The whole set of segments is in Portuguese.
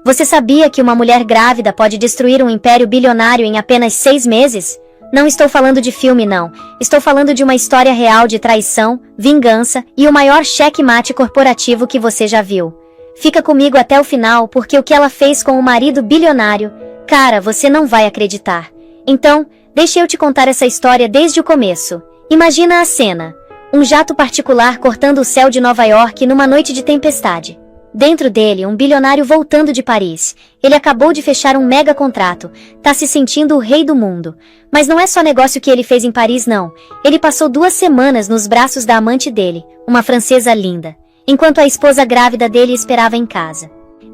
Você sabia que uma mulher grávida pode destruir um império bilionário em apenas 6 meses? Não estou falando de filme, não. Estou falando de uma história real de traição, vingança e o maior checkmate corporativo que você já viu. Fica comigo até o final, porque o que ela fez com o marido bilionário, cara, você não vai acreditar. Então, deixa eu te contar essa história desde o começo. Imagina a cena. Um jato particular cortando o céu de Nova York numa noite de tempestade. Dentro dele, um bilionário voltando de Paris. Ele acabou de fechar um mega contrato. Tá se sentindo o rei do mundo. Mas não é só negócio que ele fez em Paris, não. Ele passou 2 semanas nos braços da amante dele, uma francesa linda, enquanto a esposa grávida dele esperava em casa.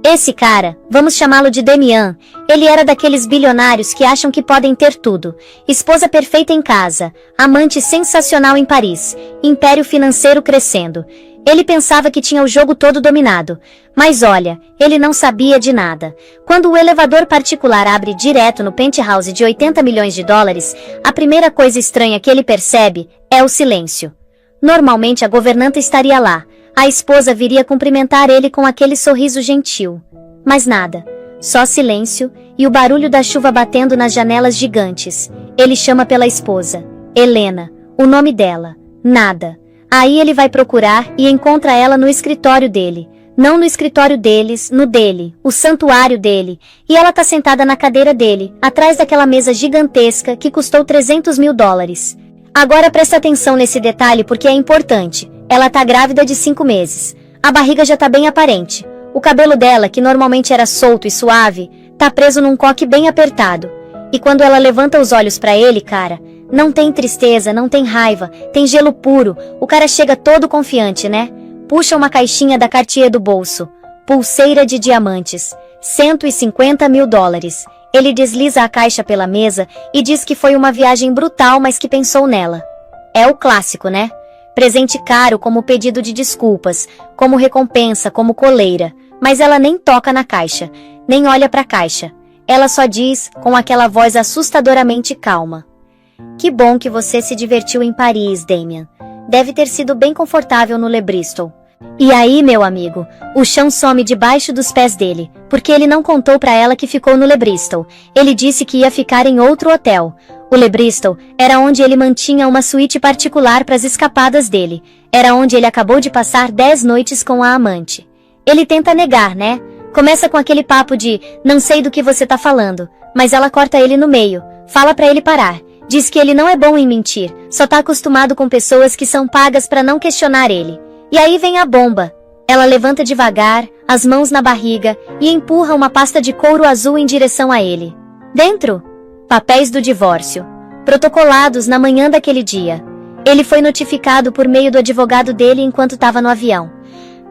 Esse cara, vamos chamá-lo de Damian, ele era daqueles bilionários que acham que podem ter tudo. Esposa perfeita em casa, amante sensacional em Paris, império financeiro crescendo. Ele pensava que tinha o jogo todo dominado. Mas olha, ele não sabia de nada. Quando o elevador particular abre direto no penthouse de 80 milhões de dólares, a primeira coisa estranha que ele percebe é o silêncio. Normalmente a governanta estaria lá. A esposa viria cumprimentar ele com aquele sorriso gentil. Mas nada. Só silêncio e o barulho da chuva batendo nas janelas gigantes. Ele chama pela esposa. Helena. O nome dela. Nada. Aí ele vai procurar e encontra ela no escritório dele. Não no escritório deles, no dele, o santuário dele. E ela tá sentada na cadeira dele, atrás daquela mesa gigantesca que custou 300 mil dólares. Agora presta atenção nesse detalhe porque é importante. Ela tá grávida de 5 meses. A barriga já tá bem aparente. O cabelo dela, que normalmente era solto e suave, tá preso num coque bem apertado. E quando ela levanta os olhos pra ele, cara, não tem tristeza, não tem raiva, tem gelo puro. O cara chega todo confiante, né? Puxa uma caixinha da Cartier do bolso. Pulseira de diamantes. 150 mil dólares. Ele desliza a caixa pela mesa e diz que foi uma viagem brutal, mas que pensou nela. É o clássico, né? Presente caro como pedido de desculpas, como recompensa, como coleira. Mas ela nem toca na caixa, nem olha pra caixa. Ela só diz, com aquela voz assustadoramente calma: "Que bom que você se divertiu em Paris, Damian. Deve ter sido bem confortável no Le Bristol." E aí, meu amigo, o chão some debaixo dos pés dele, porque ele não contou pra ela que ficou no Le Bristol. Ele disse que ia ficar em outro hotel. O Le Bristol era onde ele mantinha uma suíte particular para as escapadas dele. Era onde ele acabou de passar 10 noites com a amante. Ele tenta negar, né? Começa com aquele papo de, não sei do que você tá falando, mas ela corta ele no meio, fala pra ele parar. Diz que ele não é bom em mentir, só tá acostumado com pessoas que são pagas pra não questionar ele. E aí vem a bomba. Ela levanta devagar, as mãos na barriga, e empurra uma pasta de couro azul em direção a ele. Dentro? Papéis do divórcio. Protocolados na manhã daquele dia. Ele foi notificado por meio do advogado dele enquanto estava no avião.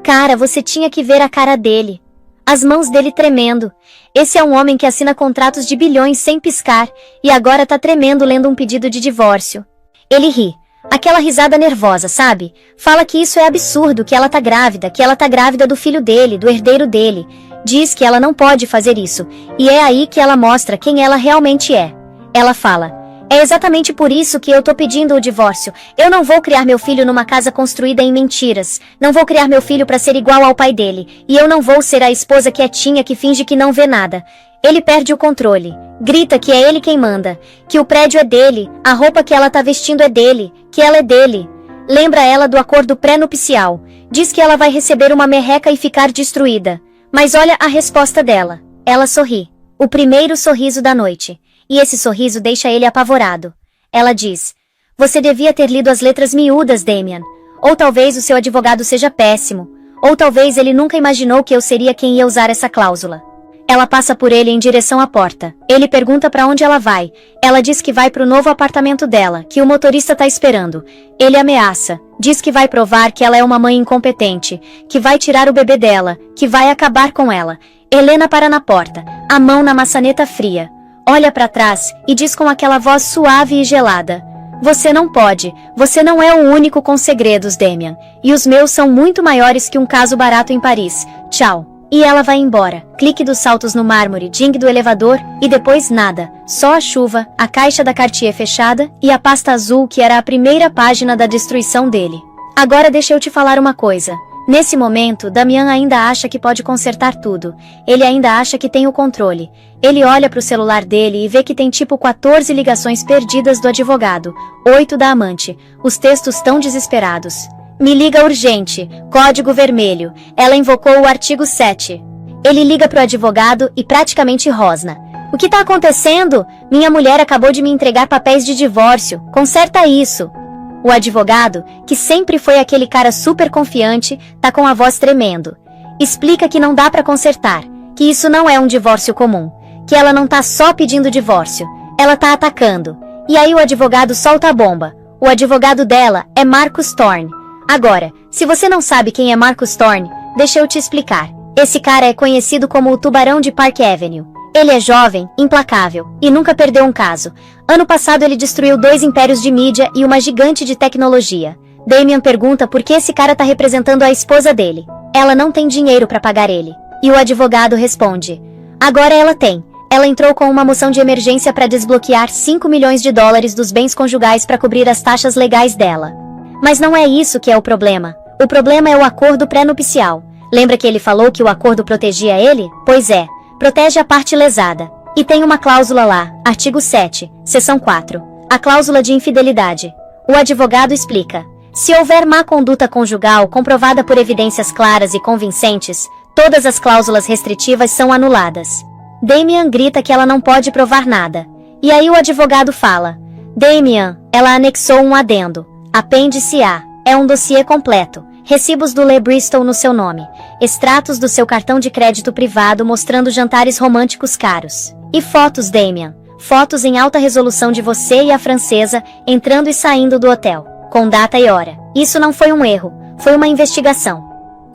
Cara, você tinha que ver a cara dele. As mãos dele tremendo. Esse é um homem que assina contratos de bilhões sem piscar, e agora tá tremendo lendo um pedido de divórcio. Ele ri. Aquela risada nervosa, sabe? Fala que isso é absurdo, que ela tá grávida do filho dele, do herdeiro dele. Diz que ela não pode fazer isso, e é aí que ela mostra quem ela realmente é. Ela fala: "É exatamente por isso que eu tô pedindo o divórcio. Eu não vou criar meu filho numa casa construída em mentiras. Não vou criar meu filho pra ser igual ao pai dele. E eu não vou ser a esposa quietinha que finge que não vê nada." Ele perde o controle. Grita que é ele quem manda. Que o prédio é dele, a roupa que ela tá vestindo é dele, que ela é dele. Lembra ela do acordo pré-nupcial. Diz que ela vai receber uma merreca e ficar destruída. Mas olha a resposta dela. Ela sorri. O primeiro sorriso da noite. E esse sorriso deixa ele apavorado. Ela diz: "Você devia ter lido as letras miúdas, Damian. Ou talvez o seu advogado seja péssimo. Ou talvez ele nunca imaginou que eu seria quem ia usar essa cláusula." Ela passa por ele em direção à porta. Ele pergunta pra onde ela vai. Ela diz que vai pro novo apartamento dela, que o motorista tá esperando. Ele ameaça. Diz que vai provar que ela é uma mãe incompetente, que vai tirar o bebê dela, que vai acabar com ela. Helena para na porta, a mão na maçaneta fria. Olha pra trás e diz com aquela voz suave e gelada: "Você não pode. Você não é o único com segredos, Damian. E os meus são muito maiores que um caso barato em Paris. Tchau." E ela vai embora. Clique dos saltos no mármore, ding do elevador, e depois nada. Só a chuva, a caixa da Cartier fechada, e a pasta azul que era a primeira página da destruição dele. Agora deixa eu te falar uma coisa. Nesse momento, Damian ainda acha que pode consertar tudo. Ele ainda acha que tem o controle. Ele olha para o celular dele e vê que tem tipo 14 ligações perdidas do advogado, 8 da amante. Os textos tão desesperados. Me liga urgente, código vermelho. Ela invocou o artigo 7. Ele liga pro advogado e praticamente rosna. O que tá acontecendo? Minha mulher acabou de me entregar papéis de divórcio. Conserta isso. O advogado, que sempre foi aquele cara super confiante, tá com a voz tremendo. Explica que não dá pra consertar, que isso não é um divórcio comum, que ela não tá só pedindo divórcio, ela tá atacando. E aí o advogado solta a bomba. O advogado dela é Marcus Thorne. Agora, se você não sabe quem é Marcus Thorne, deixa eu te explicar. Esse cara é conhecido como o Tubarão de Park Avenue. Ele é jovem, implacável, e nunca perdeu um caso. Ano passado ele destruiu 2 impérios de mídia e uma gigante de tecnologia. Damian pergunta por que esse cara tá representando a esposa dele. Ela não tem dinheiro pra pagar ele. E o advogado responde. Agora ela tem. Ela entrou com uma moção de emergência para desbloquear 5 milhões de dólares dos bens conjugais para cobrir as taxas legais dela. Mas não é isso que é o problema. O problema é o acordo pré-nupcial. Lembra que ele falou que o acordo protegia ele? Pois é. Protege a parte lesada. E tem uma cláusula lá, artigo 7, seção 4. A cláusula de infidelidade. O advogado explica. Se houver má conduta conjugal comprovada por evidências claras e convincentes, todas as cláusulas restritivas são anuladas. Damian grita que ela não pode provar nada. E aí o advogado fala. Damian, ela anexou um adendo. Apêndice A. É um dossiê completo. Recibos do Le Bristol no seu nome. Extratos do seu cartão de crédito privado mostrando jantares românticos caros. E fotos, Damian. Fotos em alta resolução de você e a francesa entrando e saindo do hotel. Com data e hora. Isso não foi um erro. Foi uma investigação.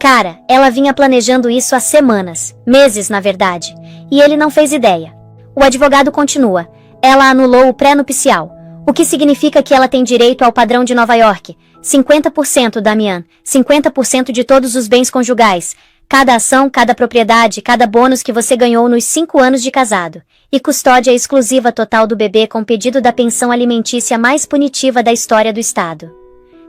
Cara, ela vinha planejando isso há semanas. Meses, na verdade. E ele não fez ideia. O advogado continua. Ela anulou o pré-nupcial. O que significa que ela tem direito ao padrão de Nova York. 50%, Damian, 50% de todos os bens conjugais, cada ação, cada propriedade, cada bônus que você ganhou nos 5 anos de casado, e custódia exclusiva total do bebê com pedido da pensão alimentícia mais punitiva da história do Estado.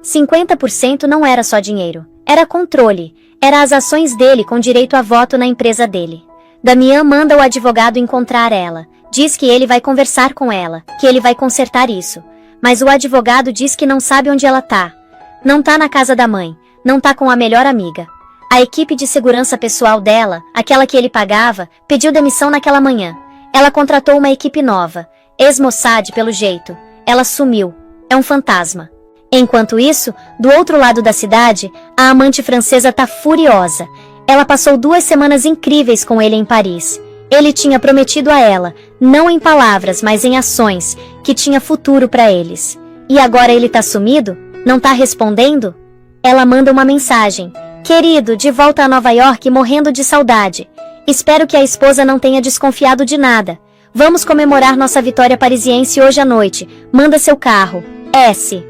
50% não era só dinheiro, era controle, era as ações dele com direito a voto na empresa dele. Damian manda o advogado encontrar ela, diz que ele vai conversar com ela, que ele vai consertar isso, mas o advogado diz que não sabe onde ela tá. Não tá na casa da mãe, não tá com a melhor amiga. A equipe de segurança pessoal dela, aquela que ele pagava, pediu demissão naquela manhã. Ela contratou uma equipe nova, ex-Mossad pelo jeito. Ela sumiu. É um fantasma. Enquanto isso, do outro lado da cidade, a amante francesa tá furiosa. Ela passou 2 semanas incríveis com ele em Paris. Ele tinha prometido a ela, não em palavras, mas em ações, que tinha futuro pra eles. E agora ele tá sumido? Não tá respondendo? Ela manda uma mensagem. Querido, de volta a Nova York morrendo de saudade. Espero que a esposa não tenha desconfiado de nada. Vamos comemorar nossa vitória parisiense hoje à noite. Manda seu carro. S.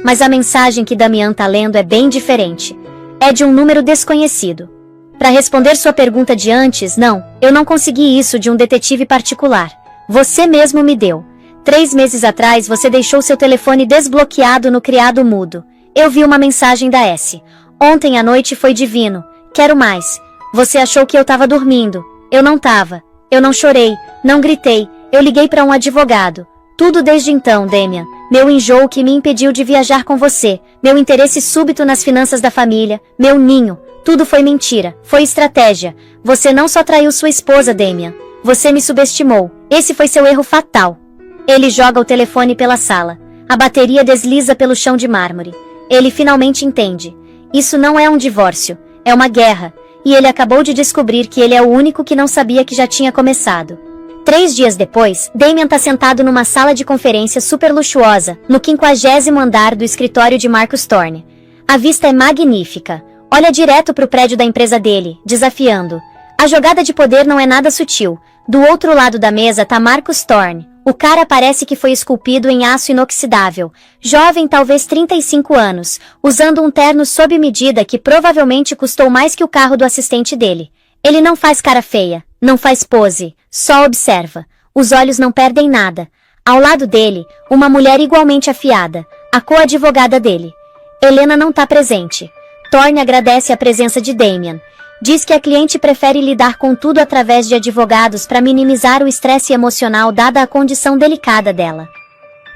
Mas a mensagem que Damian tá lendo é bem diferente. É de um número desconhecido. Para responder sua pergunta de antes, não, eu não consegui isso de um detetive particular. Você mesmo me deu. 3 meses atrás você deixou seu telefone desbloqueado no criado mudo. Eu vi uma mensagem da S. Ontem à noite foi divino. Quero mais. Você achou que eu tava dormindo. Eu não tava. Eu não chorei, não gritei. Eu liguei para um advogado. Tudo desde então, Damian. Meu enjoo que me impediu de viajar com você. Meu interesse súbito nas finanças da família. Meu ninho. Tudo foi mentira. Foi estratégia. Você não só traiu sua esposa, Damian. Você me subestimou. Esse foi seu erro fatal. Ele joga o telefone pela sala. A bateria desliza pelo chão de mármore. Ele finalmente entende. Isso não é um divórcio. É uma guerra. E ele acabou de descobrir que ele é o único que não sabia que já tinha começado. 3 dias depois, Damian tá sentado numa sala de conferência super luxuosa, no 50º andar do escritório de Marcus Thorne. A vista é magnífica. Olha direto pro prédio da empresa dele, desafiando. A jogada de poder não é nada sutil. Do outro lado da mesa tá Marcus Thorne. O cara parece que foi esculpido em aço inoxidável. Jovem, talvez 35 anos, usando um terno sob medida que provavelmente custou mais que o carro do assistente dele. Ele não faz cara feia, não faz pose, só observa. Os olhos não perdem nada. Ao lado dele, uma mulher igualmente afiada, a co-advogada dele. Helena não tá presente. Thorne agradece a presença de Damian. Diz que a cliente prefere lidar com tudo através de advogados para minimizar o estresse emocional dada a condição delicada dela.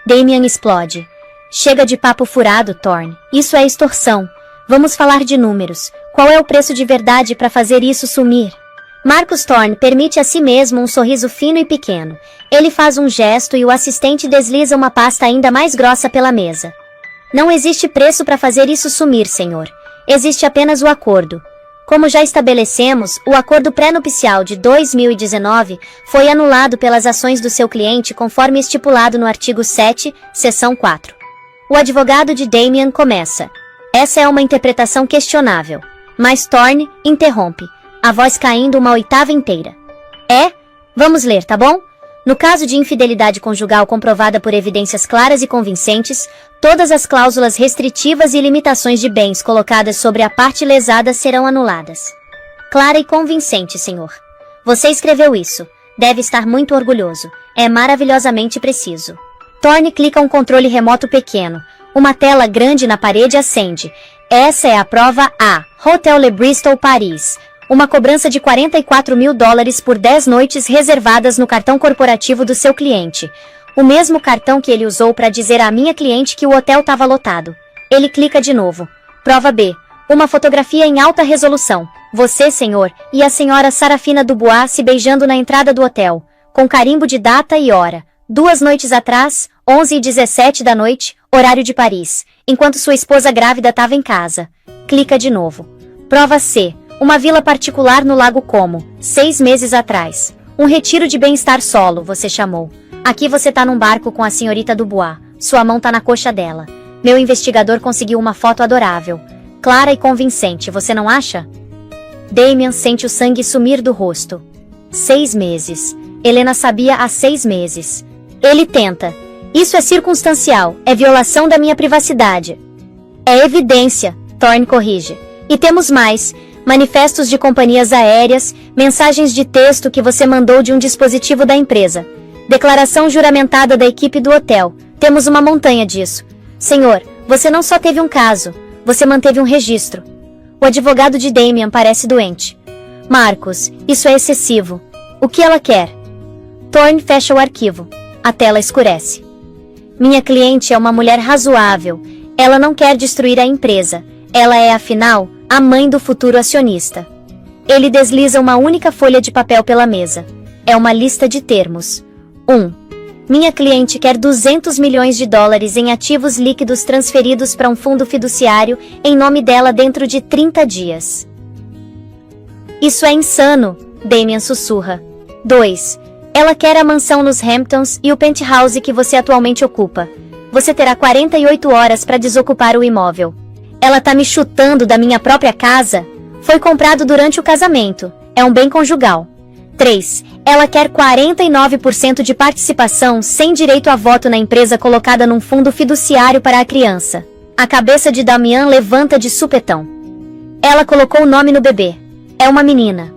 Damian explode. Chega de papo furado, Thorne. Isso é extorsão. Vamos falar de números. Qual é o preço de verdade para fazer isso sumir? Marcus Thorne permite a si mesmo um sorriso fino e pequeno. Ele faz um gesto e o assistente desliza uma pasta ainda mais grossa pela mesa. Não existe preço para fazer isso sumir, senhor. Existe apenas o acordo. Como já estabelecemos, o acordo pré-nupcial de 2019 foi anulado pelas ações do seu cliente conforme estipulado no artigo 7, seção 4. O advogado de Damian começa. Essa é uma interpretação questionável. Mas Thorne interrompe, a voz caindo uma oitava inteira. Vamos ler, tá bom? No caso de infidelidade conjugal comprovada por evidências claras e convincentes, todas as cláusulas restritivas e limitações de bens colocadas sobre a parte lesada serão anuladas. Clara e convincente, senhor. Você escreveu isso. Deve estar muito orgulhoso. É maravilhosamente preciso. Thorne clica um controle remoto pequeno. Uma tela grande na parede acende. Essa é a prova A. Hotel Le Bristol, Paris. Uma cobrança de $44 mil por 10 noites reservadas no cartão corporativo do seu cliente. O mesmo cartão que ele usou para dizer à minha cliente que o hotel estava lotado. Ele clica de novo. Prova B. Uma fotografia em alta resolução. Você, senhor, e a senhora Sarafina Dubois se beijando na entrada do hotel. Com carimbo de data e hora. 2 noites atrás, 11h17 da noite, horário de Paris. Enquanto sua esposa grávida estava em casa. Clica de novo. Prova C. Uma vila particular no Lago Como, 6 meses atrás. Um retiro de bem-estar solo, você chamou. Aqui você tá num barco com a senhorita Dubois. Sua mão tá na coxa dela. Meu investigador conseguiu uma foto adorável. Clara e convincente, você não acha? Damian sente o sangue sumir do rosto. 6 meses. Helena sabia há 6 meses. Ele tenta. Isso é circunstancial, é violação da minha privacidade. É evidência, Thorne corrige. E temos mais. Manifestos de companhias aéreas, mensagens de texto que você mandou de um dispositivo da empresa. Declaração juramentada da equipe do hotel. Temos uma montanha disso. Senhor, você não só teve um caso, você manteve um registro. O advogado de Damian parece doente. Marcus, isso é excessivo. O que ela quer? Thorne fecha o arquivo. A tela escurece. Minha cliente é uma mulher razoável. Ela não quer destruir a empresa. Ela é, afinal, a mãe do futuro acionista. Ele desliza uma única folha de papel pela mesa. É uma lista de termos. 1. Minha cliente quer $200 milhões em ativos líquidos transferidos para um fundo fiduciário em nome dela dentro de 30 dias. Isso é insano, Damian sussurra. 2. Ela quer a mansão nos Hamptons e o penthouse que você atualmente ocupa. Você terá 48 horas para desocupar o imóvel. Ela tá me chutando da minha própria casa? Foi comprado durante o casamento. É um bem conjugal. 3. Ela quer 49% de participação sem direito a voto na empresa colocada num fundo fiduciário para a criança. A cabeça de Damian levanta de supetão. Ela colocou o nome no bebê. É uma menina.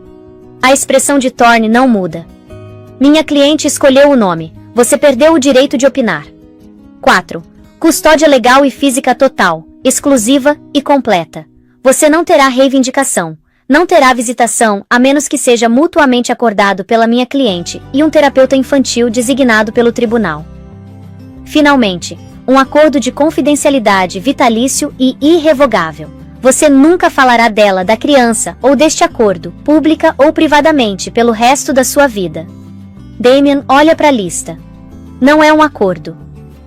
A expressão de Thorne não muda. Minha cliente escolheu o nome. Você perdeu o direito de opinar. 4. Custódia legal e física total, exclusiva e completa. Você não terá reivindicação. Não terá visitação, a menos que seja mutuamente acordado pela minha cliente e um terapeuta infantil designado pelo tribunal. Finalmente, um acordo de confidencialidade vitalício e irrevogável. Você nunca falará dela, da criança, ou deste acordo, pública ou privadamente, pelo resto da sua vida. Damian olha para a lista. Não é um acordo.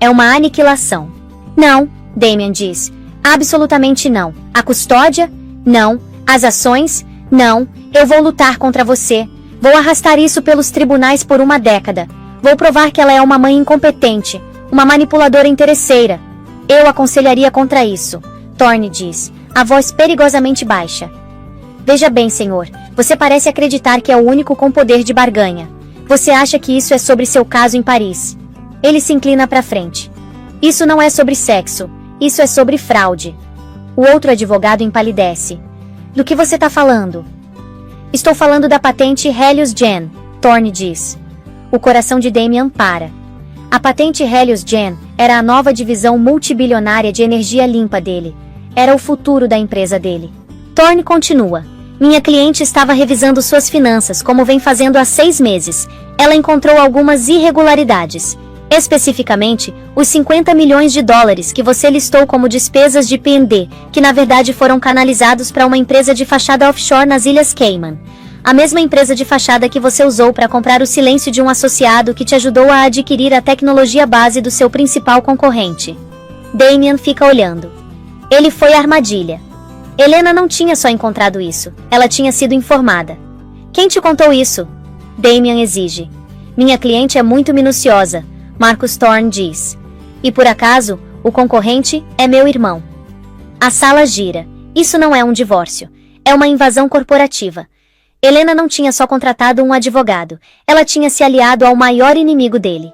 É uma aniquilação. Não, Damian diz. Absolutamente não. A custódia? Não. As ações? Não. Eu vou lutar contra você. Vou arrastar isso pelos tribunais por 1 década. Vou provar que ela é uma mãe incompetente, uma manipuladora interesseira. Eu aconselharia contra isso, Thorne diz, a voz perigosamente baixa. Veja bem, senhor, você parece acreditar que é o único com poder de barganha. Você acha que isso é sobre seu caso em Paris. Ele se inclina para frente. Isso não é sobre sexo, isso é sobre fraude. O outro advogado empalidece. Do que você está falando? Estou falando da patente Helios-Gen, Thorne diz. O coração de Damian para. A patente Helios-Gen era a nova divisão multibilionária de energia limpa dele. era o futuro da empresa dele. Thorne continua. Minha cliente estava revisando suas finanças, como vem fazendo há 6 meses. Ela encontrou algumas irregularidades. Especificamente, os 50 milhões de dólares que você listou como despesas de P&D, que na verdade foram canalizados para uma empresa de fachada offshore nas Ilhas Cayman. A mesma empresa de fachada que você usou para comprar o silêncio de um associado que te ajudou a adquirir a tecnologia base do seu principal concorrente. Damian fica olhando. Ele foi a armadilha. Helena não tinha só encontrado isso, ela tinha sido informada. Quem te contou isso? Damian exige. Minha cliente é muito minuciosa, Marcus Thorne diz. E por acaso, o concorrente é meu irmão. A sala gira. Isso não é um divórcio. É uma invasão corporativa. Helena não tinha só contratado um advogado, ela tinha se aliado ao maior inimigo dele.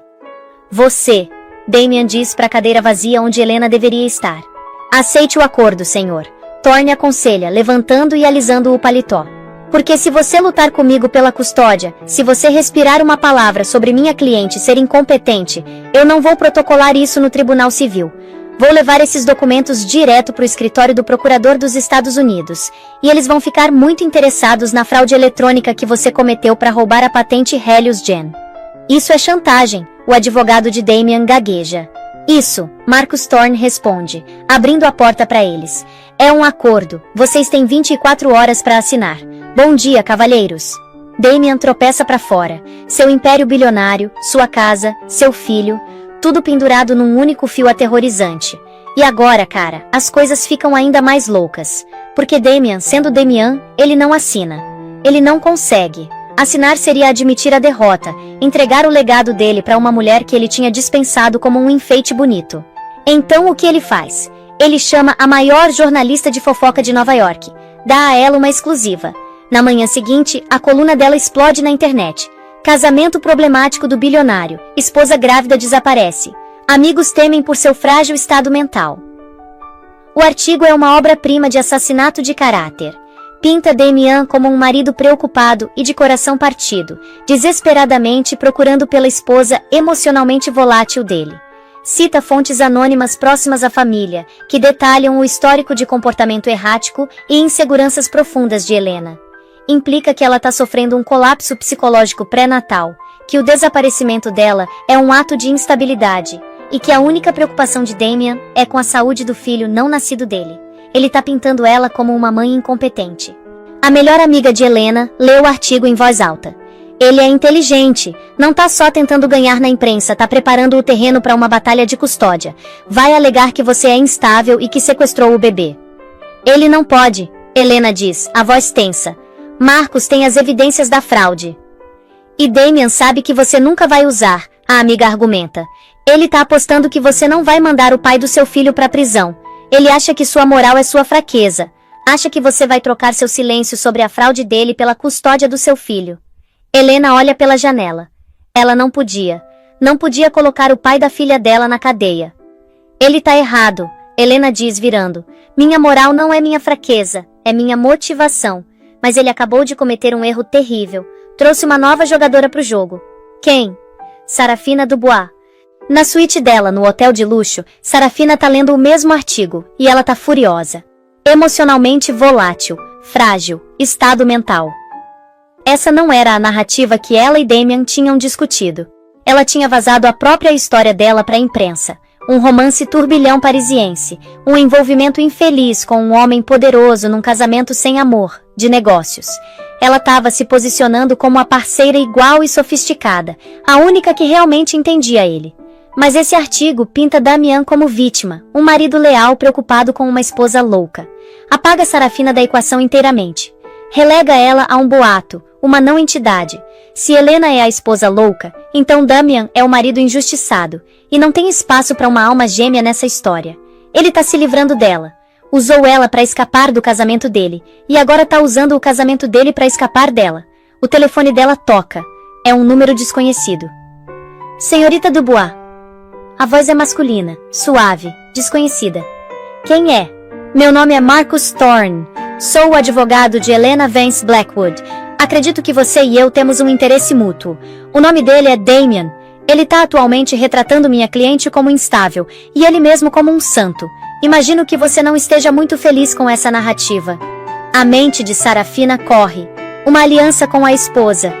Você, Damian diz para a cadeira vazia onde Helena deveria estar. Aceite o acordo, senhor. Thorne aconselha, levantando e alisando o paletó. Porque se você lutar comigo pela custódia, se você respirar uma palavra sobre minha cliente ser incompetente, eu não vou protocolar isso no Tribunal Civil. Vou levar esses documentos direto para o escritório do Procurador dos Estados Unidos, e eles vão ficar muito interessados na fraude eletrônica que você cometeu para roubar a patente Helios Gen. Isso é chantagem, o advogado de Damian gagueja. Isso, Marcus Thorne responde, abrindo a porta para eles. É um acordo, vocês têm 24 horas para assinar. Bom dia, cavalheiros. Damian tropeça para fora. Seu império bilionário, sua casa, seu filho, tudo pendurado num único fio aterrorizante. E agora, cara, as coisas ficam ainda mais loucas. Porque Damian, sendo Damian, ele não assina. Ele não consegue. Assinar seria admitir a derrota, entregar o legado dele para uma mulher que ele tinha dispensado como um enfeite bonito. Então o que ele faz? Ele chama a maior jornalista de fofoca de Nova York. Dá a ela uma exclusiva. Na manhã seguinte, a coluna dela explode na internet. Casamento problemático do bilionário. Esposa grávida desaparece. Amigos temem por seu frágil estado mental. O artigo é uma obra-prima de assassinato de caráter. Pinta Damian como um marido preocupado e de coração partido, desesperadamente procurando pela esposa emocionalmente volátil dele. Cita fontes anônimas próximas à família, que detalham o histórico de comportamento errático e inseguranças profundas de Helena. Implica que ela está sofrendo um colapso psicológico pré-natal, que o desaparecimento dela é um ato de instabilidade, e que a única preocupação de Damian é com a saúde do filho não nascido dele. Ele tá pintando ela como uma mãe incompetente. A melhor amiga de Helena lê o artigo em voz alta. Ele é inteligente, não tá só tentando ganhar na imprensa, tá preparando o terreno para uma batalha de custódia. Vai alegar que você é instável e que sequestrou o bebê. Ele não pode, Helena diz, a voz tensa. Marcus tem as evidências da fraude. E Damian sabe que você nunca vai usar, a amiga argumenta. Ele tá apostando que você não vai mandar o pai do seu filho pra prisão. Ele acha que sua moral é sua fraqueza. Acha que você vai trocar seu silêncio sobre a fraude dele pela custódia do seu filho. Helena olha pela janela. Ela não podia. Não podia colocar o pai da filha dela na cadeia. Ele tá errado, Helena diz virando. Minha moral não é minha fraqueza, é minha motivação. Mas ele acabou de cometer um erro terrível. Trouxe uma nova jogadora pro jogo. Quem? Sarafina Dubois. Na suíte dela, no hotel de luxo, Sarafina tá lendo o mesmo artigo, e ela tá furiosa. Emocionalmente volátil, frágil, estado mental. Essa não era a narrativa que ela e Damian tinham discutido. Ela tinha vazado a própria história dela pra imprensa. Um romance turbilhão parisiense, um envolvimento infeliz com um homem poderoso num casamento sem amor, de negócios. Ela estava se posicionando como a parceira igual e sofisticada, a única que realmente entendia ele. Mas esse artigo pinta Damian como vítima, um marido leal preocupado com uma esposa louca. Apaga Sarafina da equação inteiramente. Relega ela a um boato, uma não entidade. Se Helena é a esposa louca, então Damian é o marido injustiçado, e não tem espaço para uma alma gêmea nessa história. Ele tá se livrando dela. Usou ela para escapar do casamento dele, e agora tá usando o casamento dele para escapar dela. O telefone dela toca. É um número desconhecido. Senhorita Dubois. A voz é masculina, suave, desconhecida. Quem é? Meu nome é Marcus Thorne. Sou o advogado de Helena Vance Blackwood. Acredito que você e eu temos um interesse mútuo. O nome dele é Damian. Ele tá atualmente retratando minha cliente como instável, e ele mesmo como um santo. Imagino que você não esteja muito feliz com essa narrativa. A mente de Sarafina corre. Uma aliança com a esposa.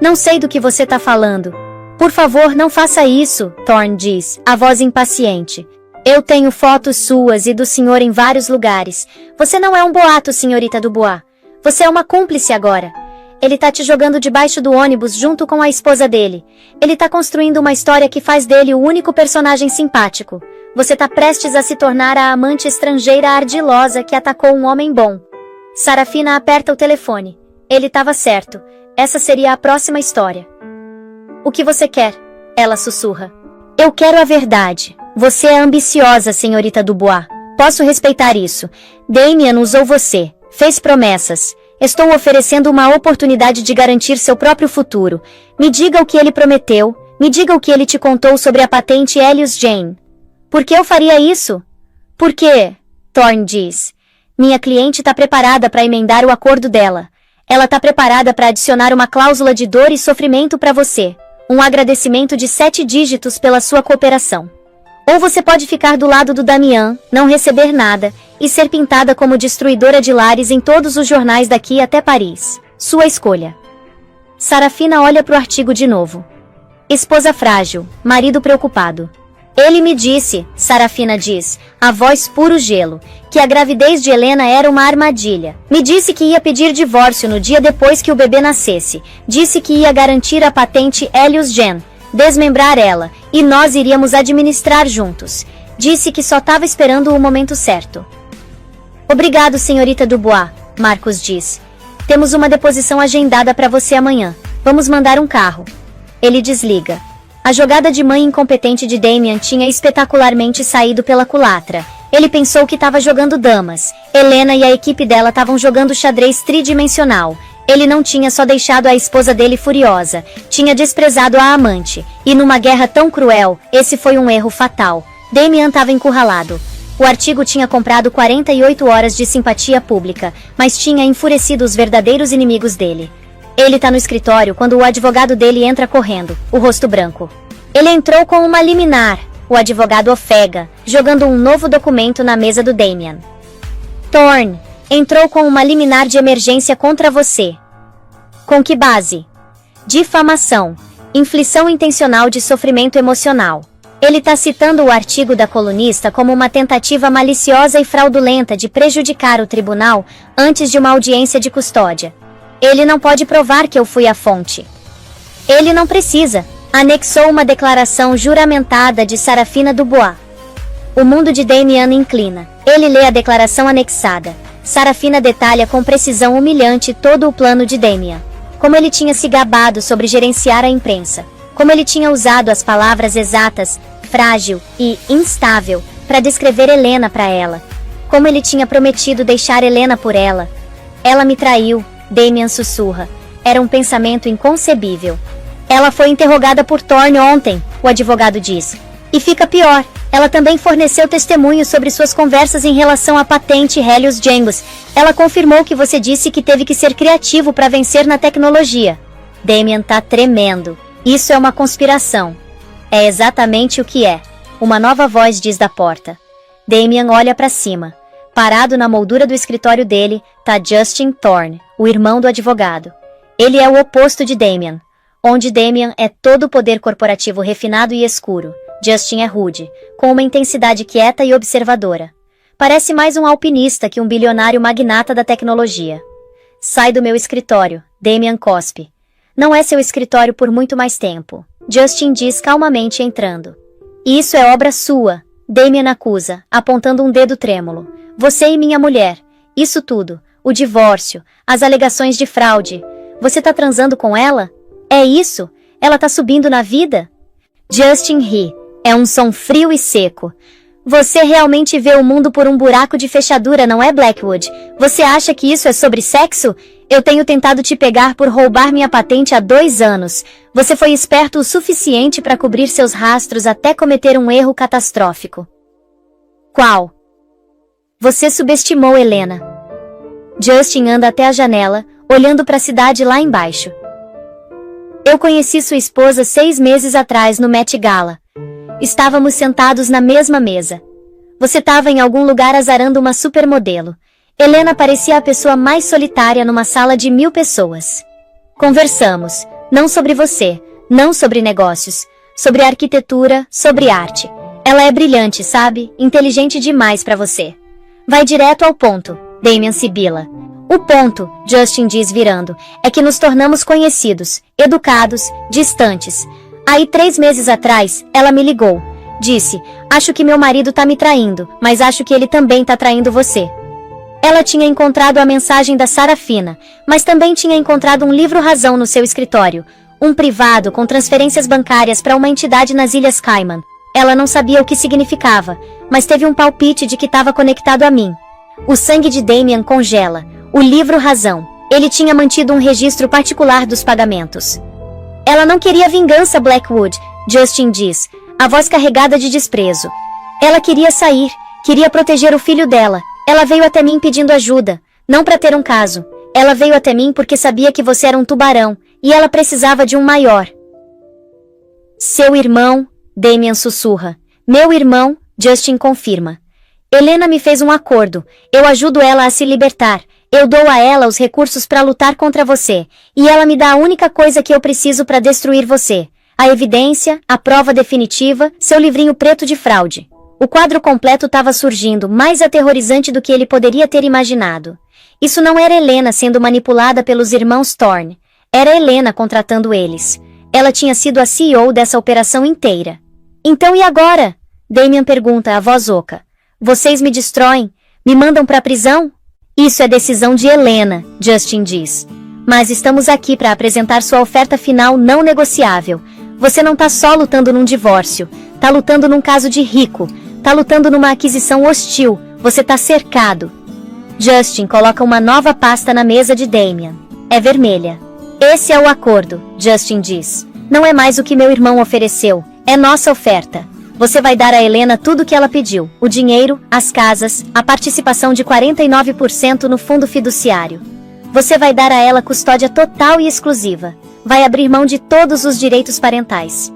Não sei do que você tá falando. Por favor, não faça isso, Thorne diz, a voz impaciente. Eu tenho fotos suas e do senhor em vários lugares. Você não é um boato, senhorita Dubois. Você é uma cúmplice agora. Ele tá te jogando debaixo do ônibus junto com a esposa dele. Ele tá construindo uma história que faz dele o único personagem simpático. Você tá prestes a se tornar a amante estrangeira ardilosa que atacou um homem bom. Sarafina aperta o telefone. Ele estava certo. Essa seria a próxima história. O que você quer? Ela sussurra. Eu quero a verdade. Você é ambiciosa, senhorita Dubois. Posso respeitar isso. Damien usou você. Fez promessas. Estou oferecendo uma oportunidade de garantir seu próprio futuro. Me diga o que ele prometeu. Me diga o que ele te contou sobre a patente Helios Jane. Por que eu faria isso? Por quê? Thorne diz. Minha cliente está preparada para emendar o acordo dela. Ela está preparada para adicionar uma cláusula de dor e sofrimento para você. Um agradecimento de 7 dígitos pela sua cooperação. Ou você pode ficar do lado do Damian, não receber nada, e ser pintada como destruidora de lares em todos os jornais daqui até Paris. Sua escolha. Sarafina olha para o artigo de novo. Esposa frágil, marido preocupado. Ele me disse, Sarafina diz, a voz puro gelo, que a gravidez de Helena era uma armadilha. Me disse que ia pedir divórcio no dia depois que o bebê nascesse. Disse que ia garantir a patente Helios Jane, desmembrar ela, e nós iríamos administrar juntos. Disse que só estava esperando o momento certo. Obrigado, senhorita Dubois, Marcos diz. Temos uma deposição agendada para você amanhã. Vamos mandar um carro. Ele desliga. A jogada de mãe incompetente de Damien tinha espetacularmente saído pela culatra. Ele pensou que estava jogando damas. Helena e a equipe dela estavam jogando xadrez tridimensional. Ele não tinha só deixado a esposa dele furiosa, tinha desprezado a amante. E numa guerra tão cruel, esse foi um erro fatal. Damien estava encurralado. O artigo tinha comprado 48 horas de simpatia pública, mas tinha enfurecido os verdadeiros inimigos dele. Ele tá no escritório quando o advogado dele entra correndo, o rosto branco. Ele entrou com uma liminar, o advogado ofega, jogando um novo documento na mesa do Damien. Thorne, entrou com uma liminar de emergência contra você. Com que base? Difamação. Inflição intencional de sofrimento emocional. Ele tá citando o artigo da colunista como uma tentativa maliciosa e fraudulenta de prejudicar o tribunal antes de uma audiência de custódia. Ele não pode provar que eu fui a fonte. Ele não precisa. Anexou uma declaração juramentada de Sarafina Dubois. O mundo de Damien inclina. Ele lê a declaração anexada. Sarafina detalha com precisão humilhante todo o plano de Damien. Como ele tinha se gabado sobre gerenciar a imprensa. Como ele tinha usado as palavras exatas, frágil e instável, para descrever Helena para ela. Como ele tinha prometido deixar Helena por ela. Ela me traiu. Damien sussurra. Era um pensamento inconcebível. Ela foi interrogada por Thorne ontem, o advogado diz. E fica pior, ela também forneceu testemunhos sobre suas conversas em relação à patente Helios Jane. Ela confirmou que você disse que teve que ser criativo para vencer na tecnologia. Damien tá tremendo. Isso é uma conspiração. É exatamente o que é. Uma nova voz diz da porta. Damien olha para cima. Parado na moldura do escritório dele, tá Justin Thorne, o irmão do advogado. Ele é o oposto de Damien. Onde Damien é todo o poder corporativo refinado e escuro, Justin é rude, com uma intensidade quieta e observadora. Parece mais um alpinista que um bilionário magnata da tecnologia. Sai do meu escritório, Damien cospe. Não é seu escritório por muito mais tempo, Justin diz calmamente entrando. Isso é obra sua, Damien acusa, apontando um dedo trêmulo. Você e minha mulher. Isso tudo. O divórcio. As alegações de fraude. Você tá transando com ela? É isso? Ela tá subindo na vida? Justin ri. É um som frio e seco. Você realmente vê o mundo por um buraco de fechadura, não é, Blackwood? Você acha que isso é sobre sexo? Eu tenho tentado te pegar por roubar minha patente há 2 anos. Você foi esperto o suficiente para cobrir seus rastros até cometer um erro catastrófico. Qual? Você subestimou Helena. Justin anda até a janela, olhando para a cidade lá embaixo. Eu conheci sua esposa 6 meses atrás no Met Gala. Estávamos sentados na mesma mesa. Você estava em algum lugar azarando uma supermodelo. Helena parecia a pessoa mais solitária numa sala de 1000 pessoas. Conversamos, não sobre você, não sobre negócios, sobre arquitetura, sobre arte. Ela é brilhante, sabe? Inteligente demais pra você. Vai direto ao ponto, Damian sibila. O ponto, Justin diz virando, é que nos tornamos conhecidos, educados, distantes. Aí 3 meses atrás, ela me ligou. Disse, acho que meu marido tá me traindo, mas acho que ele também tá traindo você. Ela tinha encontrado a mensagem da Sarafina, mas também tinha encontrado um livro-razão no seu escritório, um privado com transferências bancárias para uma entidade nas Ilhas Cayman. Ela não sabia o que significava, mas teve um palpite de que estava conectado a mim. O sangue de Damian congela. O livro-razão. Ele tinha mantido um registro particular dos pagamentos. Ela não queria vingança, Blackwood, Justin diz, a voz carregada de desprezo. Ela queria sair, queria proteger o filho dela. Ela veio até mim pedindo ajuda, não para ter um caso. Ela veio até mim porque sabia que você era um tubarão, e ela precisava de um maior. Seu irmão, Damian sussurra. Meu irmão, Justin confirma. Helena me fez um acordo, eu ajudo ela a se libertar, eu dou a ela os recursos para lutar contra você, e ela me dá a única coisa que eu preciso para destruir você. A evidência, a prova definitiva, seu livrinho preto de fraude. O quadro completo estava surgindo, mais aterrorizante do que ele poderia ter imaginado. Isso não era Helena sendo manipulada pelos irmãos Thorne. Era Helena contratando eles. Ela tinha sido a CEO dessa operação inteira. Então e agora? Damian pergunta a voz oca. Vocês me destroem? Me mandam para a prisão? Isso é decisão de Helena, Justin diz. Mas estamos aqui para apresentar sua oferta final não negociável. Você não tá só lutando num divórcio, tá lutando num caso de rico, tá lutando numa aquisição hostil, você tá cercado. Justin coloca uma nova pasta na mesa de Damian. É vermelha. Esse é o acordo, Justin diz. Não é mais o que meu irmão ofereceu, é nossa oferta. Você vai dar a Helena tudo o que ela pediu, o dinheiro, as casas, a participação de 49% no fundo fiduciário. Você vai dar a ela custódia total e exclusiva. Vai abrir mão de todos os direitos parentais.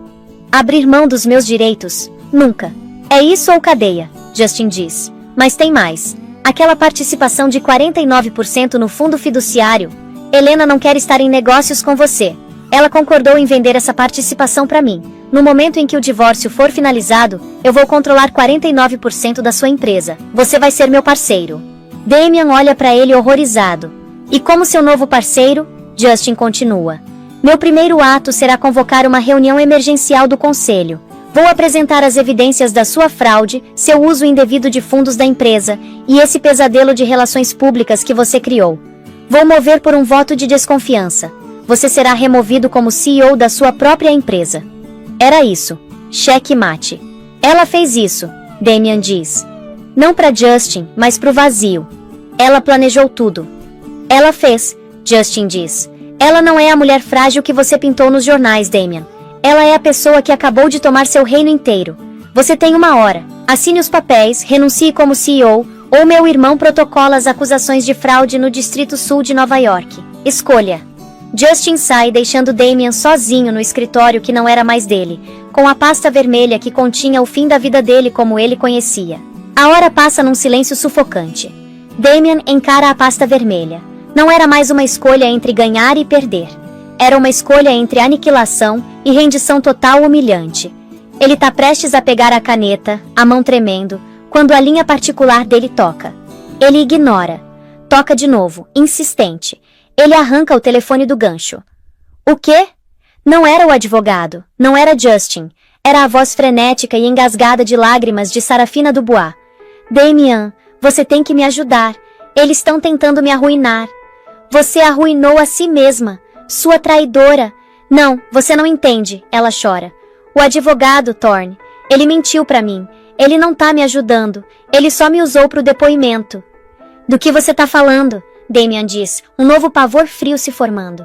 Abrir mão dos meus direitos? Nunca. É isso ou cadeia, Justin diz. Mas tem mais. Aquela participação de 49% no fundo fiduciário. Helena não quer estar em negócios com você. Ela concordou em vender essa participação para mim. No momento em que o divórcio for finalizado, eu vou controlar 49% da sua empresa. Você vai ser meu parceiro. Damian olha para ele horrorizado. E como seu novo parceiro, Justin continua. Meu primeiro ato será convocar uma reunião emergencial do conselho. Vou apresentar as evidências da sua fraude, seu uso indevido de fundos da empresa e esse pesadelo de relações públicas que você criou. Vou mover por um voto de desconfiança. Você será removido como CEO da sua própria empresa. Era isso. Cheque mate. Ela fez isso, Damian diz. Não para Justin, mas pro vazio. Ela planejou tudo. Ela fez, Justin diz. Ela não é a mulher frágil que você pintou nos jornais, Damian. Ela é a pessoa que acabou de tomar seu reino inteiro. Você tem 1 hora. Assine os papéis, renuncie como CEO, ou meu irmão protocola as acusações de fraude no Distrito Sul de Nova York. Escolha. Justin sai deixando Damian sozinho no escritório que não era mais dele, com a pasta vermelha que continha o fim da vida dele como ele conhecia. A hora passa num silêncio sufocante. Damian encara a pasta vermelha. Não era mais uma escolha entre ganhar e perder. Era uma escolha entre aniquilação e rendição total humilhante. Ele tá prestes a pegar a caneta, a mão tremendo, quando a linha particular dele toca. Ele ignora. Toca de novo, insistente. Ele arranca o telefone do gancho. O quê? Não era o advogado, não era Justin. Era a voz frenética e engasgada de lágrimas de Sarafina Dubois. Damian, você tem que me ajudar. Eles estão tentando me arruinar. Você arruinou a si mesma. Sua traidora. Não, você não entende, ela chora. O advogado, Thorne. Ele mentiu pra mim. Ele não tá me ajudando. Ele só me usou pro depoimento. Do que você tá falando? Damian diz, um novo pavor frio se formando.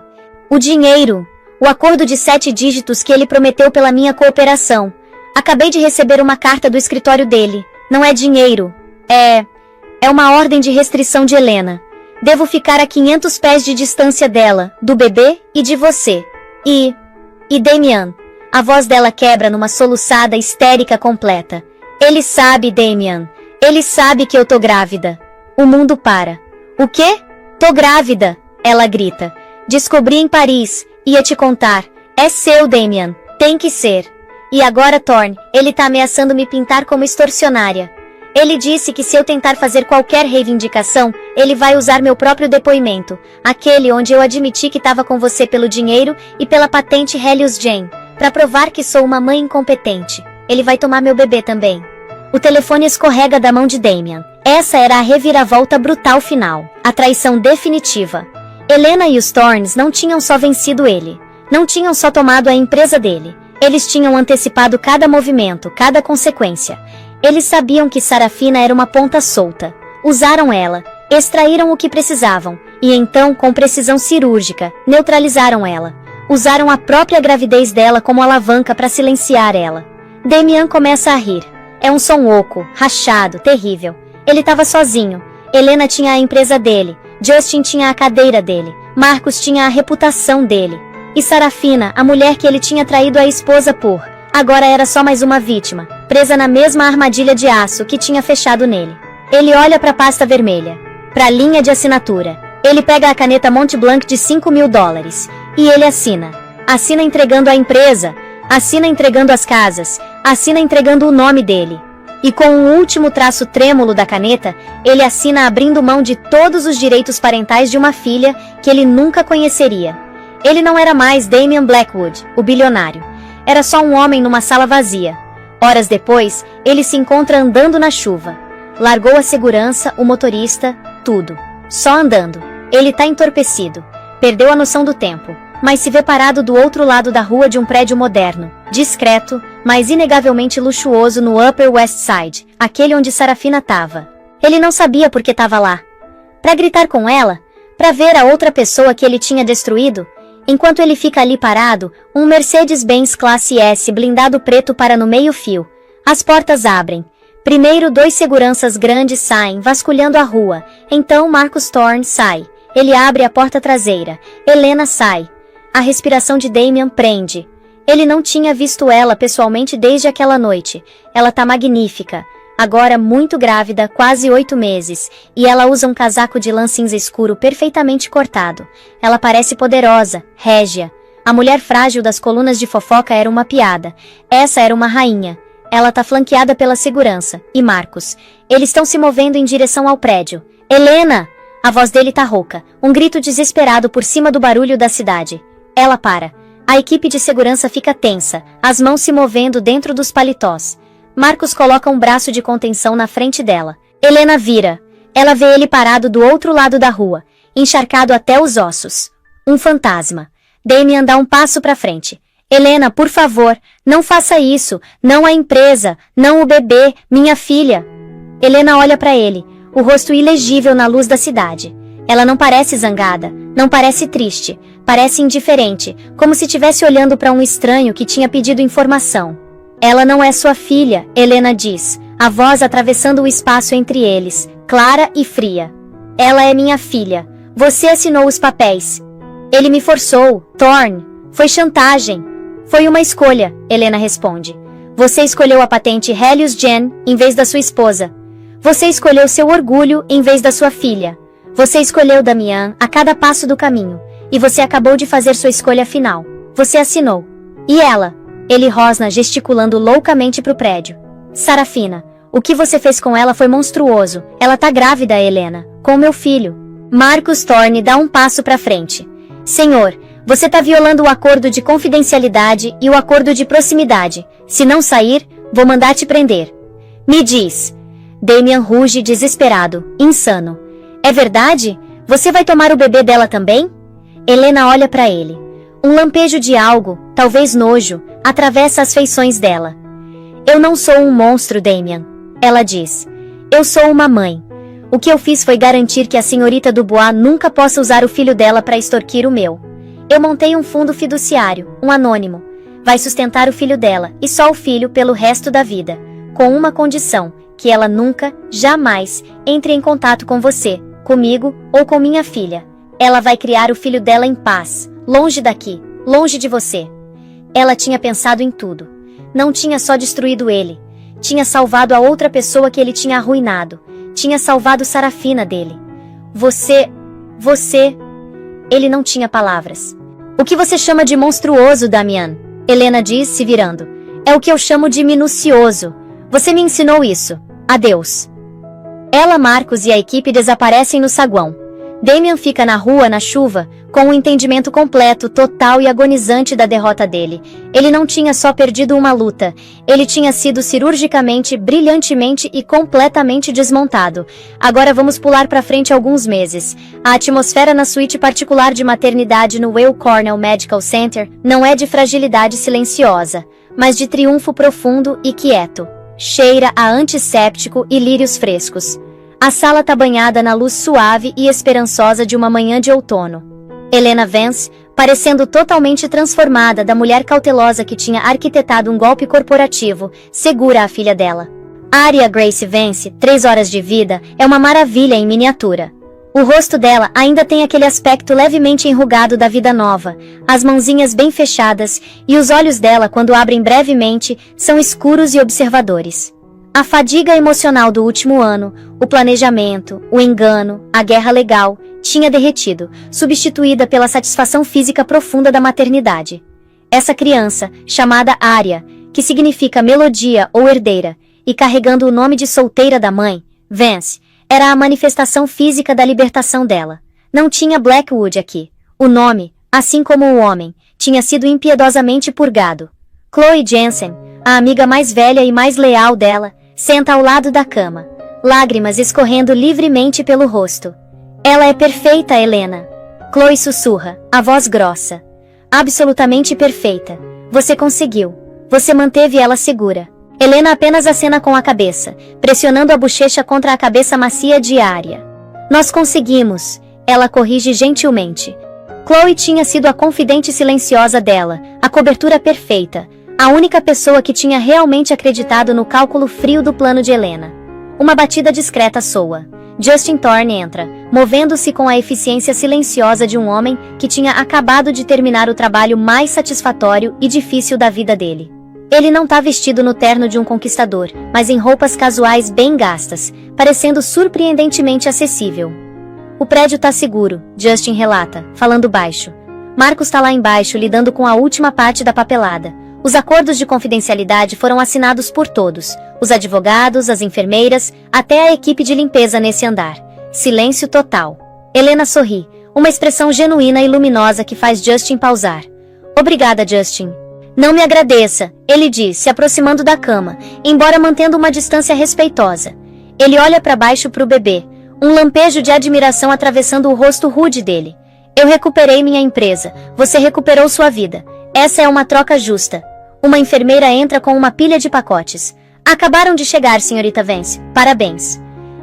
O dinheiro. O acordo de 7 dígitos que ele prometeu pela minha cooperação. Acabei de receber uma carta do escritório dele. Não é dinheiro. É uma ordem de restrição de Helena. Devo ficar a 500 pés de distância dela, do bebê e de você. E Damian. A voz dela quebra numa soluçada histérica completa. Ele sabe, Damian. Ele sabe que eu tô grávida. O mundo para. O quê? Tô grávida, ela grita. Descobri em Paris, ia te contar. É seu, Damian. Tem que ser. E agora Thorne, ele tá ameaçando me pintar como extorsionária. Ele disse que se eu tentar fazer qualquer reivindicação, ele vai usar meu próprio depoimento, aquele onde eu admiti que estava com você pelo dinheiro e pela patente Helios Jane, para provar que sou uma mãe incompetente. Ele vai tomar meu bebê também. O telefone escorrega da mão de Damian. Essa era a reviravolta brutal final, a traição definitiva. Helena e os Thornes não tinham só vencido ele, não tinham só tomado a empresa dele, eles tinham antecipado cada movimento, cada consequência. Eles sabiam que Sarafina era uma ponta solta. Usaram ela, extraíram o que precisavam, e então, com precisão cirúrgica, neutralizaram ela. Usaram a própria gravidez dela como alavanca para silenciar ela. Damian começa a rir. É um som oco, rachado, terrível. Ele estava sozinho. Helena tinha a empresa dele, Justin tinha a cadeira dele, Marcos tinha a reputação dele. E Sarafina, a mulher que ele tinha traído a esposa por... agora era só mais uma vítima, presa na mesma armadilha de aço que tinha fechado nele. Ele olha para a pasta vermelha, para a linha de assinatura. Ele pega a caneta Montblanc de $5.000 e ele assina. Assina entregando a empresa, assina entregando as casas, assina entregando o nome dele. E com o último traço trêmulo da caneta, ele assina abrindo mão de todos os direitos parentais de uma filha que ele nunca conheceria. Ele não era mais Damian Blackwood, o bilionário. Era só um homem numa sala vazia. Horas depois, ele se encontra andando na chuva. Largou a segurança, o motorista, tudo. Só andando. Ele tá entorpecido. Perdeu a noção do tempo, mas se vê parado do outro lado da rua de um prédio moderno, discreto, mas inegavelmente luxuoso no Upper West Side, aquele onde Sarafina tava. Ele não sabia por que tava lá. Pra gritar com ela? Pra ver a outra pessoa que ele tinha destruído? Enquanto ele fica ali parado, um Mercedes-Benz Classe S blindado preto para no meio-fio. As portas abrem. Primeiro 2 seguranças grandes saem vasculhando a rua. Então Marcus Thorne sai. Ele abre a porta traseira. Helena sai. A respiração de Damian prende. Ele não tinha visto ela pessoalmente desde aquela noite. Ela tá magnífica. Agora muito grávida, quase 8 meses, e ela usa um casaco de lã cinza escuro perfeitamente cortado. Ela parece poderosa, régia. A mulher frágil das colunas de fofoca era uma piada. Essa era uma rainha. Ela tá flanqueada pela segurança. E Marcos. Eles estão se movendo em direção ao prédio. Helena! A voz dele tá rouca. Um grito desesperado por cima do barulho da cidade. Ela para. A equipe de segurança fica tensa, as mãos se movendo dentro dos paletós. Marcos coloca um braço de contenção na frente dela. Helena vira. Ela vê ele parado do outro lado da rua, encharcado até os ossos. Um fantasma. Damian dá um passo para frente. Helena, por favor, não faça isso. Não a empresa, não o bebê, minha filha. Helena olha para ele, o rosto ilegível na luz da cidade. Ela não parece zangada, não parece triste, parece indiferente, como se estivesse olhando para um estranho que tinha pedido informação. Ela não é sua filha, Helena diz, a voz atravessando o espaço entre eles, clara e fria. Ela é minha filha. Você assinou os papéis. Ele me forçou, Thorne. Foi chantagem. Foi uma escolha, Helena responde. Você escolheu a patente Helios Jane em vez da sua esposa. Você escolheu seu orgulho em vez da sua filha. Você escolheu Damian a cada passo do caminho. E você acabou de fazer sua escolha final. Você assinou. E ela? Ele rosna gesticulando loucamente pro prédio. Sarafina, o que você fez com ela foi monstruoso. Ela tá grávida, Helena, com meu filho. Marcus Thorne dá um passo pra frente. Senhor, você tá violando o acordo de confidencialidade e o acordo de proximidade. Se não sair, vou mandar te prender. Me diz. Damian ruge desesperado, insano. É verdade? Você vai tomar o bebê dela também? Helena olha pra ele. Um lampejo de algo, talvez nojo, atravessa as feições dela. Eu não sou um monstro, Damian. Ela diz. Eu sou uma mãe. O que eu fiz foi garantir que a senhorita Dubois nunca possa usar o filho dela para extorquir o meu. Eu montei um fundo fiduciário, um anônimo. Vai sustentar o filho dela, e só o filho pelo resto da vida. Com uma condição, que ela nunca, jamais, entre em contato com você, comigo ou com minha filha. Ela vai criar o filho dela em paz, longe daqui, longe de você. Ela tinha pensado em tudo. Não tinha só destruído ele. Tinha salvado a outra pessoa que ele tinha arruinado. Tinha salvado Sarafina dele. Você... Ele não tinha palavras. O que você chama de monstruoso, Damian? Helena diz, se virando. É o que eu chamo de minucioso. Você me ensinou isso. Adeus. Ela, Marcos e a equipe desaparecem no saguão. Damian fica na rua, na chuva, com o entendimento completo, total e agonizante da derrota dele. Ele não tinha só perdido uma luta, ele tinha sido cirurgicamente, brilhantemente e completamente desmontado. Agora vamos pular para frente alguns meses. A atmosfera na suíte particular de maternidade no Weill Cornell Medical Center não é de fragilidade silenciosa, mas de triunfo profundo e quieto. Cheira a antisséptico e lírios frescos. A sala tá banhada na luz suave e esperançosa de uma manhã de outono. Helena Vance, parecendo totalmente transformada da mulher cautelosa que tinha arquitetado um golpe corporativo, segura a filha dela. Aria Grace Vance, 3 horas de vida, é uma maravilha em miniatura. O rosto dela ainda tem aquele aspecto levemente enrugado da vida nova, as mãozinhas bem fechadas, e os olhos dela, quando abrem brevemente, são escuros e observadores. A fadiga emocional do último ano, o planejamento, o engano, a guerra legal, tinha derretido, substituída pela satisfação física profunda da maternidade. Essa criança, chamada Aria, que significa melodia ou herdeira, e carregando o nome de solteira da mãe, Vance, era a manifestação física da libertação dela. Não tinha Blackwood aqui. O nome, assim como o homem, tinha sido impiedosamente purgado. Chloe Jensen, a amiga mais velha e mais leal dela, senta ao lado da cama, lágrimas escorrendo livremente pelo rosto. Ela é perfeita, Helena. Chloe sussurra, a voz grossa. Absolutamente perfeita. Você conseguiu. Você manteve ela segura. Helena apenas acena com a cabeça, pressionando a bochecha contra a cabeça macia de Aria. Nós conseguimos. Ela corrige gentilmente. Chloe tinha sido a confidente silenciosa dela, a cobertura perfeita, a única pessoa que tinha realmente acreditado no cálculo frio do plano de Helena. Uma batida discreta soa. Justin Thorne entra, movendo-se com a eficiência silenciosa de um homem que tinha acabado de terminar o trabalho mais satisfatório e difícil da vida dele. Ele não tá vestido no terno de um conquistador, mas em roupas casuais bem gastas, parecendo surpreendentemente acessível. O prédio tá seguro, Justin relata, falando baixo. Marcos tá lá embaixo lidando com a última parte da papelada. Os acordos de confidencialidade foram assinados por todos, os advogados, as enfermeiras, até a equipe de limpeza nesse andar. Silêncio total. Helena sorri, uma expressão genuína e luminosa que faz Justin pausar. Obrigada, Justin. Não me agradeça, ele diz, se aproximando da cama, embora mantendo uma distância respeitosa. Ele olha para baixo para o bebê, um lampejo de admiração atravessando o rosto rude dele. Eu recuperei minha empresa, você recuperou sua vida. Essa é uma troca justa. Uma enfermeira entra com uma pilha de pacotes. Acabaram de chegar, senhorita Vance. Parabéns.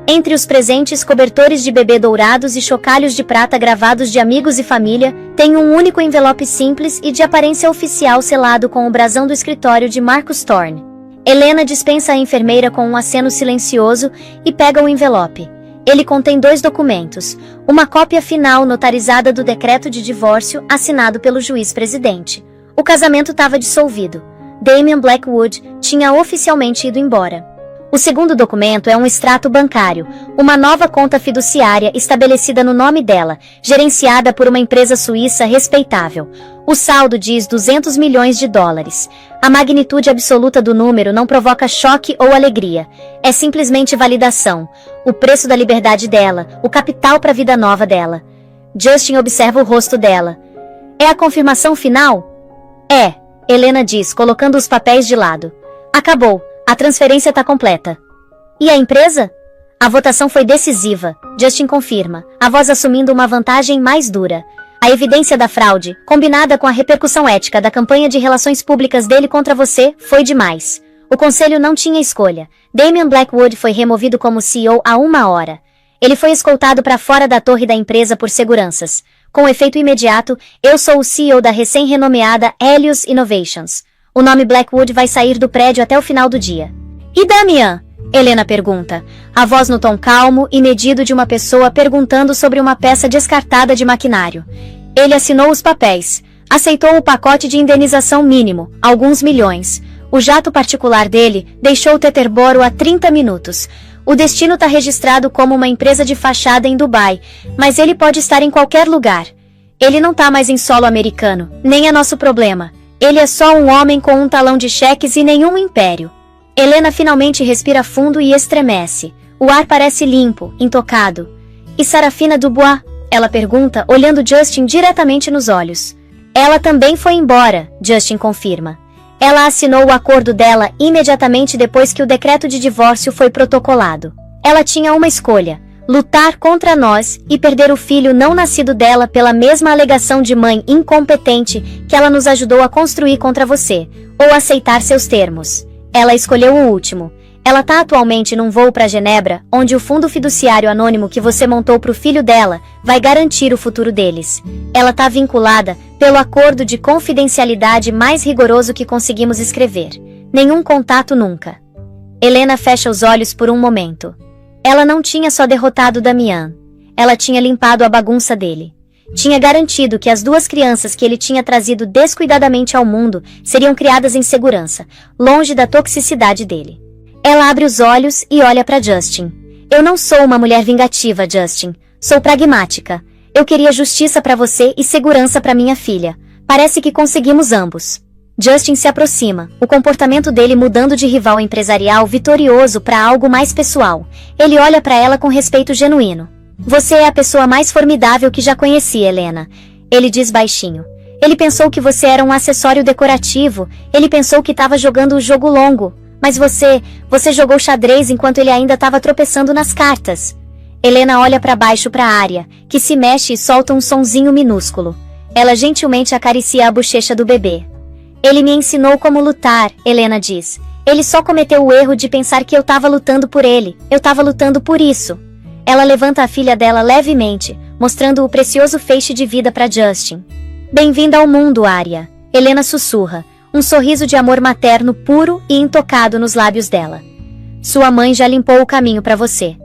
Entre os presentes, cobertores de bebê dourados e chocalhos de prata gravados de amigos e família, tem um único envelope simples e de aparência oficial selado com o brasão do escritório de Marcus Thorne. Helena dispensa a enfermeira com um aceno silencioso e pega o envelope. Ele contém 2 documentos, uma cópia final notarizada do decreto de divórcio assinado pelo juiz-presidente. O casamento estava dissolvido. Damian Blackwood tinha oficialmente ido embora. O segundo documento é um extrato bancário, uma nova conta fiduciária estabelecida no nome dela, gerenciada por uma empresa suíça respeitável. O saldo diz 200 milhões de dólares. A magnitude absoluta do número não provoca choque ou alegria. É simplesmente validação. O preço da liberdade dela, o capital para a vida nova dela. Justin observa o rosto dela. É a confirmação final? É, Helena diz, colocando os papéis de lado. Acabou, a transferência está completa. E a empresa? A votação foi decisiva, Justin confirma, a voz assumindo uma vantagem mais dura. A evidência da fraude, combinada com a repercussão ética da campanha de relações públicas dele contra você, foi demais. O conselho não tinha escolha. Damian Blackwood foi removido como CEO há 1 hora. Ele foi escoltado para fora da torre da empresa por seguranças. Com efeito imediato, eu sou o CEO da recém-renomeada Helios Innovations. O nome Blackwood vai sair do prédio até o final do dia. E Damian? Helena pergunta, a voz no tom calmo e medido de uma pessoa perguntando sobre uma peça descartada de maquinário. Ele assinou os papéis, aceitou o pacote de indenização mínimo, alguns milhões. O jato particular dele deixou Teterboro há 30 minutos. O destino está registrado como uma empresa de fachada em Dubai, mas ele pode estar em qualquer lugar. Ele não tá mais em solo americano, nem é nosso problema. Ele é só um homem com um talão de cheques e nenhum império. Helena finalmente respira fundo e estremece. O ar parece limpo, intocado. E Sarafina Dubois? Ela pergunta, olhando Justin diretamente nos olhos. Ela também foi embora, Justin confirma. Ela assinou o acordo dela imediatamente depois que o decreto de divórcio foi protocolado. Ela tinha uma escolha: lutar contra nós e perder o filho não nascido dela pela mesma alegação de mãe incompetente que ela nos ajudou a construir contra você, ou aceitar seus termos. Ela escolheu o último. Ela tá atualmente num voo para Genebra, onde o fundo fiduciário anônimo que você montou pro filho dela vai garantir o futuro deles. Ela tá vinculada pelo acordo de confidencialidade mais rigoroso que conseguimos escrever. Nenhum contato nunca. Helena fecha os olhos por um momento. Ela não tinha só derrotado Damian. Ela tinha limpado a bagunça dele. Tinha garantido que as duas crianças que ele tinha trazido descuidadamente ao mundo seriam criadas em segurança, longe da toxicidade dele. Ela abre os olhos e olha para Justin. Eu não sou uma mulher vingativa, Justin. Sou pragmática. Eu queria justiça para você e segurança para minha filha. Parece que conseguimos ambos. Justin se aproxima, o comportamento dele mudando de rival empresarial vitorioso para algo mais pessoal. Ele olha para ela com respeito genuíno. Você é a pessoa mais formidável que já conheci, Helena. Ele diz baixinho. Ele pensou que você era um acessório decorativo. Ele pensou que estava jogando o jogo longo. Mas você jogou xadrez enquanto ele ainda estava tropeçando nas cartas. Helena olha para baixo para a Arya, que se mexe e solta um sonzinho minúsculo. Ela gentilmente acaricia a bochecha do bebê. Ele me ensinou como lutar, Helena diz. Ele só cometeu o erro de pensar que eu estava lutando por ele. Eu estava lutando por isso. Ela levanta a filha dela levemente, mostrando o precioso feixe de vida para Justin. Bem-vinda ao mundo, Arya. Helena sussurra. Um sorriso de amor materno puro e intocado nos lábios dela. Sua mãe já limpou o caminho para você.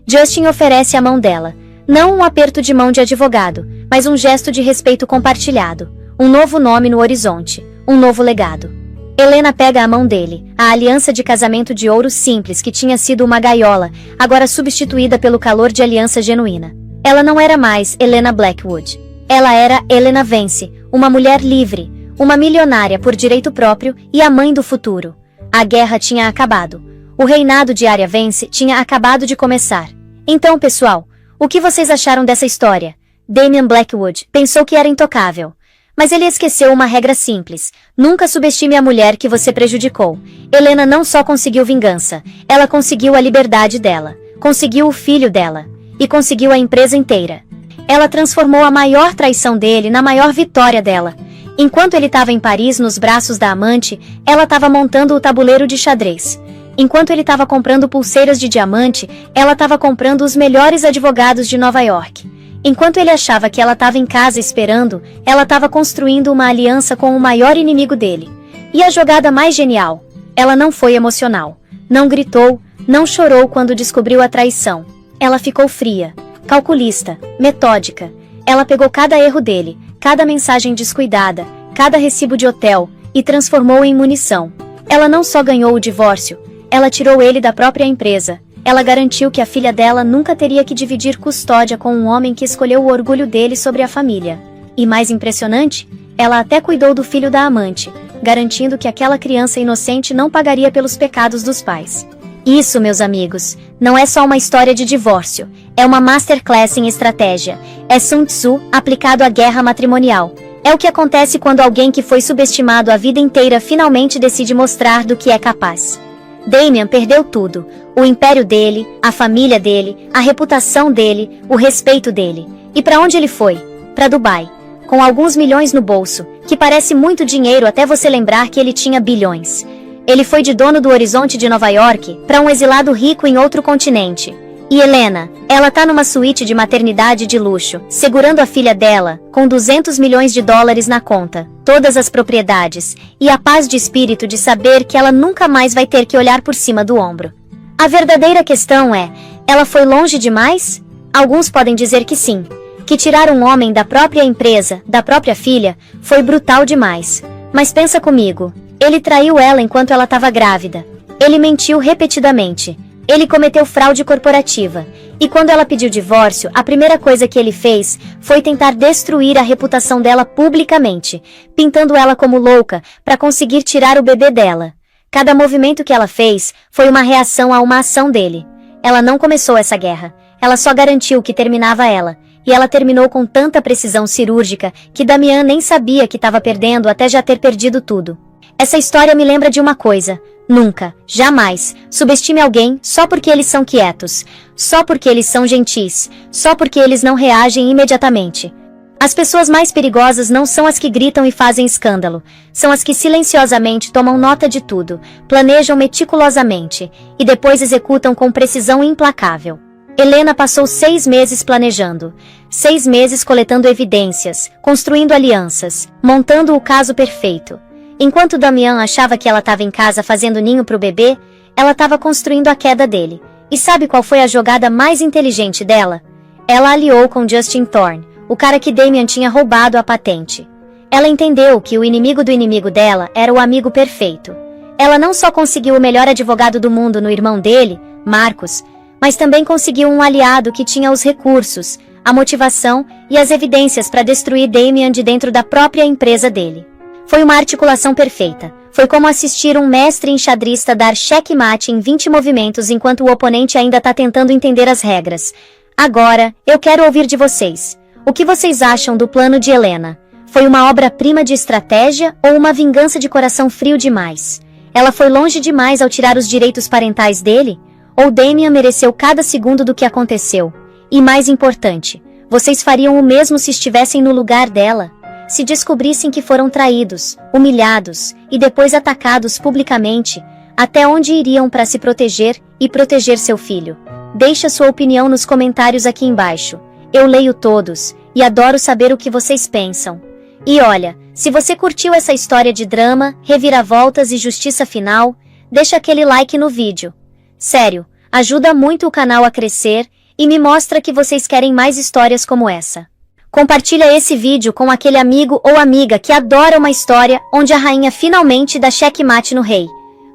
Justin oferece a mão dela. Não um aperto de mão de advogado, mas um gesto de respeito compartilhado. Um novo nome no horizonte. Um novo legado. Helena pega a mão dele, a aliança de casamento de ouro simples que tinha sido uma gaiola, agora substituída pelo calor de aliança genuína. Ela não era mais Helena Blackwood. Ela era Helena Vence, uma mulher livre, uma milionária por direito próprio e a mãe do futuro. A guerra tinha acabado. O reinado de Arya Vence tinha acabado de começar. Então, pessoal, o que vocês acharam dessa história? Damian Blackwood pensou que era intocável. Mas ele esqueceu uma regra simples. Nunca subestime a mulher que você prejudicou. Helena não só conseguiu vingança, ela conseguiu a liberdade dela, conseguiu o filho dela, e conseguiu a empresa inteira. Ela transformou a maior traição dele na maior vitória dela. Enquanto ele estava em Paris nos braços da amante, ela estava montando o tabuleiro de xadrez. Enquanto ele estava comprando pulseiras de diamante, ela estava comprando os melhores advogados de Nova York. Enquanto ele achava que ela estava em casa esperando, ela estava construindo uma aliança com o maior inimigo dele. E a jogada mais genial? Ela não foi emocional. Não gritou, não chorou quando descobriu a traição. Ela ficou fria, calculista, metódica. Ela pegou cada erro dele, cada mensagem descuidada, cada recibo de hotel, e transformou em munição. Ela não só ganhou o divórcio, ela tirou ele da própria empresa. Ela garantiu que a filha dela nunca teria que dividir custódia com um homem que escolheu o orgulho dele sobre a família. E mais impressionante, ela até cuidou do filho da amante, garantindo que aquela criança inocente não pagaria pelos pecados dos pais. Isso, meus amigos, não é só uma história de divórcio, é uma masterclass em estratégia. É Sun Tzu aplicado à guerra matrimonial. É o que acontece quando alguém que foi subestimado a vida inteira finalmente decide mostrar do que é capaz. Damian perdeu tudo, o império dele, a família dele, a reputação dele, o respeito dele. E para onde ele foi? Para Dubai. Com alguns milhões no bolso, que parece muito dinheiro até você lembrar que ele tinha bilhões. Ele foi de dono do horizonte de Nova York para um exilado rico em outro continente. E Helena, ela tá numa suíte de maternidade de luxo, segurando a filha dela, com 200 milhões de dólares na conta, todas as propriedades, e a paz de espírito de saber que ela nunca mais vai ter que olhar por cima do ombro. A verdadeira questão é, ela foi longe demais? Alguns podem dizer que sim. Que tirar um homem da própria empresa, da própria filha, foi brutal demais. Mas pensa comigo, Ele traiu ela enquanto ela estava grávida. Ele mentiu repetidamente. Ele cometeu fraude corporativa. E quando ela pediu divórcio, a primeira coisa que ele fez foi tentar destruir a reputação dela publicamente, pintando ela como louca para conseguir tirar o bebê dela. Cada movimento que ela fez foi uma reação a uma ação dele. Ela não começou essa guerra. Ela só garantiu que terminava ela. E ela terminou com tanta precisão cirúrgica que Damian nem sabia que estava perdendo até já ter perdido tudo. Essa história me lembra de uma coisa. Nunca, jamais, subestime alguém só porque eles são quietos, só porque eles são gentis, só porque eles não reagem imediatamente. As pessoas mais perigosas não são as que gritam e fazem escândalo, são as que silenciosamente tomam nota de tudo, planejam meticulosamente e depois executam com precisão implacável. Helena passou 6 meses planejando, 6 meses coletando evidências, construindo alianças, montando o caso perfeito. Enquanto Damian achava que ela estava em casa fazendo ninho para o bebê, ela estava construindo a queda dele. E sabe qual foi a jogada mais inteligente dela? Ela aliou com Justin Thorne, o cara que Damian tinha roubado a patente. Ela entendeu que o inimigo do inimigo dela era o amigo perfeito. Ela não só conseguiu o melhor advogado do mundo no irmão dele, Marcus, mas também conseguiu um aliado que tinha os recursos, a motivação e as evidências para destruir Damian de dentro da própria empresa dele. Foi uma articulação perfeita. Foi como assistir um mestre enxadrista dar checkmate em 20 movimentos enquanto o oponente ainda está tentando entender as regras. Agora, eu quero ouvir de vocês. O que vocês acham do plano de Helena? Foi uma obra-prima de estratégia ou uma vingança de coração frio demais? Ela foi longe demais ao tirar os direitos parentais dele? Ou Damian mereceu cada segundo do que aconteceu? E mais importante, vocês fariam o mesmo se estivessem no lugar dela? Se descobrissem que foram traídos, humilhados e depois atacados publicamente, até onde iriam para se proteger e proteger seu filho? Deixe a sua opinião nos comentários aqui embaixo. Eu leio todos e adoro saber o que vocês pensam. E olha, se você curtiu essa história de drama, reviravoltas e justiça final, deixa aquele like no vídeo. Sério, ajuda muito o canal a crescer e me mostra que vocês querem mais histórias como essa. Compartilha esse vídeo com aquele amigo ou amiga que adora uma história onde a rainha finalmente dá checkmate no rei.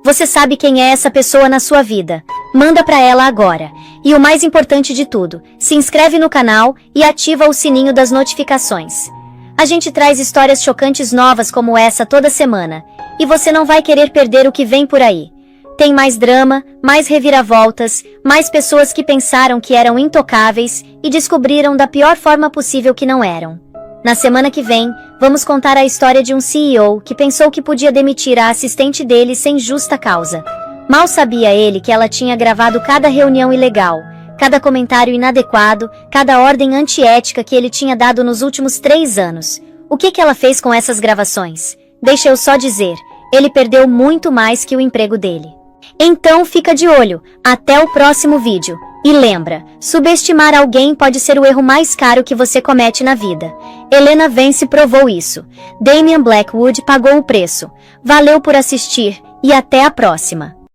Você sabe quem é essa pessoa na sua vida. Manda pra ela agora. E o mais importante de tudo, se inscreve no canal e ativa o sininho das notificações. A gente traz histórias chocantes novas como essa toda semana. E você não vai querer perder o que vem por aí. Tem mais drama, mais reviravoltas, mais pessoas que pensaram que eram intocáveis e descobriram da pior forma possível que não eram. Na semana que vem, vamos contar a história de um CEO que pensou que podia demitir a assistente dele sem justa causa. Mal sabia ele que ela tinha gravado cada reunião ilegal, cada comentário inadequado, cada ordem antiética que ele tinha dado nos últimos 3 anos. O que ela fez com essas gravações? Deixa eu só dizer, ele perdeu muito mais que o emprego dele. Então fica de olho, até o próximo vídeo. E lembra, subestimar alguém pode ser o erro mais caro que você comete na vida. Helena Vence provou isso. Damian Blackwood pagou o preço. Valeu por assistir, e até a próxima.